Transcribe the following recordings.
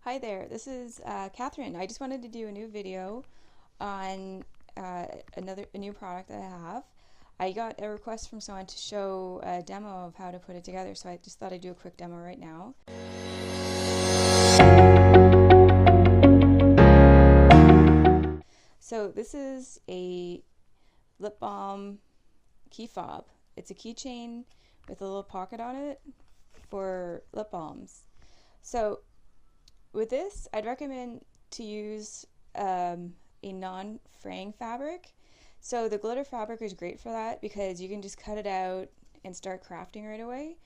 Hi there, this is Catherine. I just wanted to do a new video on a new product that I have. I got a request from someone to show a demo of how to put it together, so I just thought I'd do a quick demo right now. So this is a lip balm key fob. It's a keychain with a little pocket on it for lip balms. So with this, I'd recommend to use a non-fraying fabric. So the glitter fabric is great for that because you can just cut it out and start crafting right away.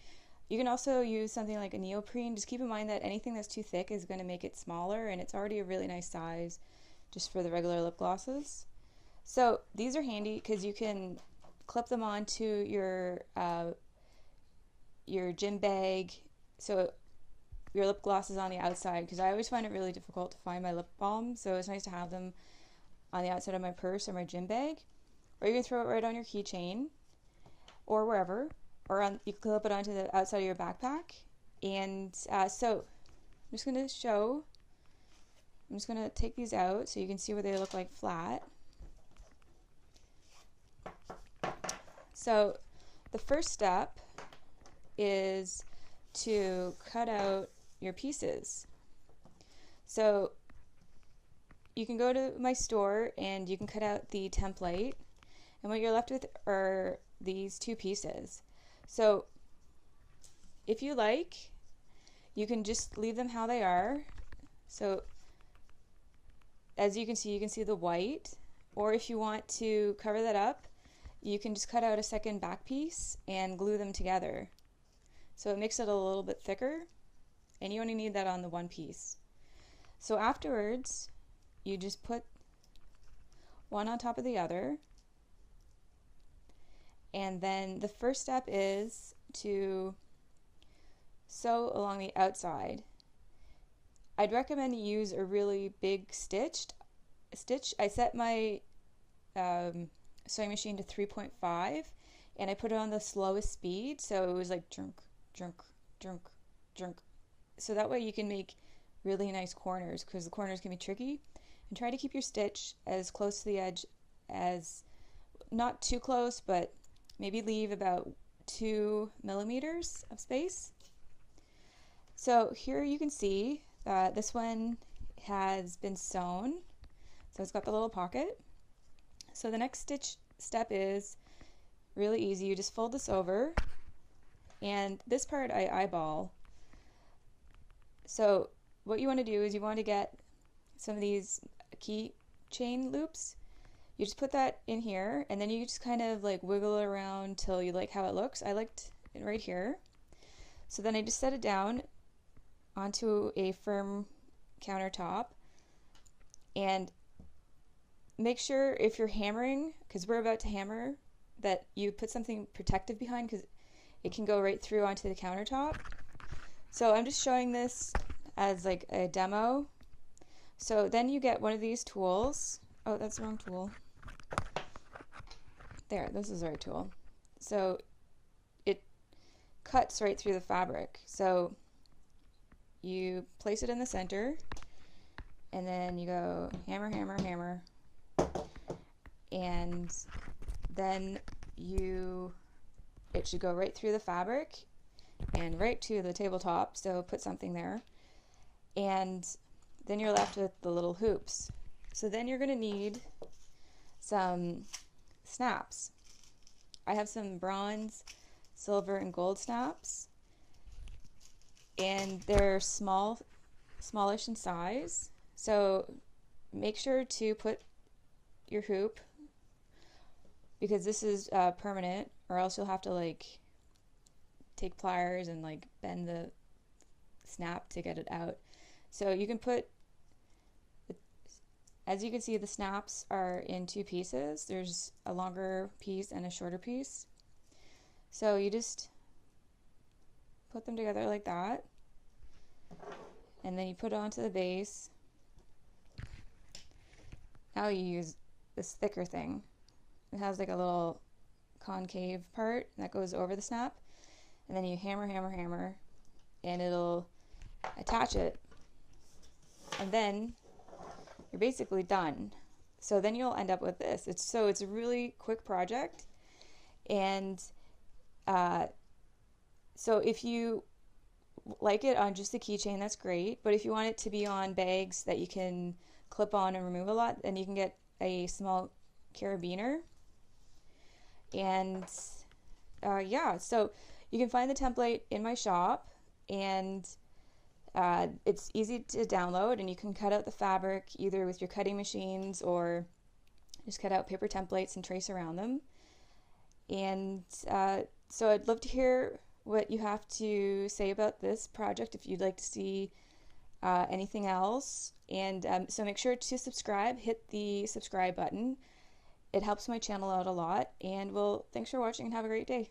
You can also use something like a neoprene. Just keep in mind that anything that's too thick is going to make it smaller, and it's already a really nice size just for the regular lip glosses. So these are handy because you can clip them onto your gym bag. So your lip gloss is on the outside, because I always find it really difficult to find my lip balm, so it's nice to have them on the outside of my purse or my gym bag. Or you can throw it right on your keychain or wherever, or you can clip it onto the outside of your backpack. And so I'm just going to take these out so you can see what they look like flat. So the first step is to cut out your pieces. So you can go to my store and you can cut out the template, and what you're left with are these two pieces. So if you like, you can just leave them how they are. So as you can see the white, or if you want to cover that up, you can just cut out a second back piece and glue them together. So it makes it a little bit thicker, and you only need that on the one piece. So afterwards, you just put one on top of the other, and then the first step is to sew along the outside. I'd recommend you use a really big stitch. I set my sewing machine to 3.5, and I put it on the slowest speed, so it was like drunk, drunk, drunk, drunk. So that way you can make really nice corners, because the corners can be tricky. And try to keep your stitch as close to the edge as, not too close, but maybe leave about 2 millimeters of space. So here you can see that this one has been sewn, so it's got the little pocket. So the next step is really easy. You just fold this over, and this part I eyeball. So what you want to do is you want to get some of these keychain loops. You just put that in here, and then you just kind of like wiggle it around till you like how it looks. I liked it right here. So then I just set it down onto a firm countertop, and make sure if you're hammering, because we're about to hammer, that you put something protective behind, because it can go right through onto the countertop. So I'm just showing this as like a demo. So then you get one of these tools. Oh, that's the wrong tool. There, this is the right tool. So it cuts right through the fabric. So you place it in the center, and then you go hammer, hammer, hammer, and then it should go right through the fabric and right to the tabletop, so put something there, and then you're left with the little hoops. So then you're going to need some snaps. I have some bronze, silver, and gold snaps, and they're smallish in size. So make sure to put your hoop, because this is permanent, or else you'll have to like take pliers and like bend the snap to get it out. So you can put, as you can see, the snaps are in two pieces. There's a longer piece and a shorter piece. So you just put them together like that, and then you put it onto the base. Now you use this thicker thing. It has like a little concave part that goes over the snap, and then you hammer, hammer, hammer, and it'll attach it and then you're basically done. So then you'll end up with this. It's a really quick project, and so if you like it on just a keychain, that's great. But if you want it to be on bags that you can clip on and remove a lot, then you can get a small carabiner. And yeah, so you can find the template in my shop, and it's easy to download, and you can cut out the fabric either with your cutting machines or just cut out paper templates and trace around them. And so I'd love to hear what you have to say about this project, if you'd like to see anything else. And so make sure to subscribe, hit the subscribe button. It helps my channel out a lot. And well, thanks for watching and have a great day.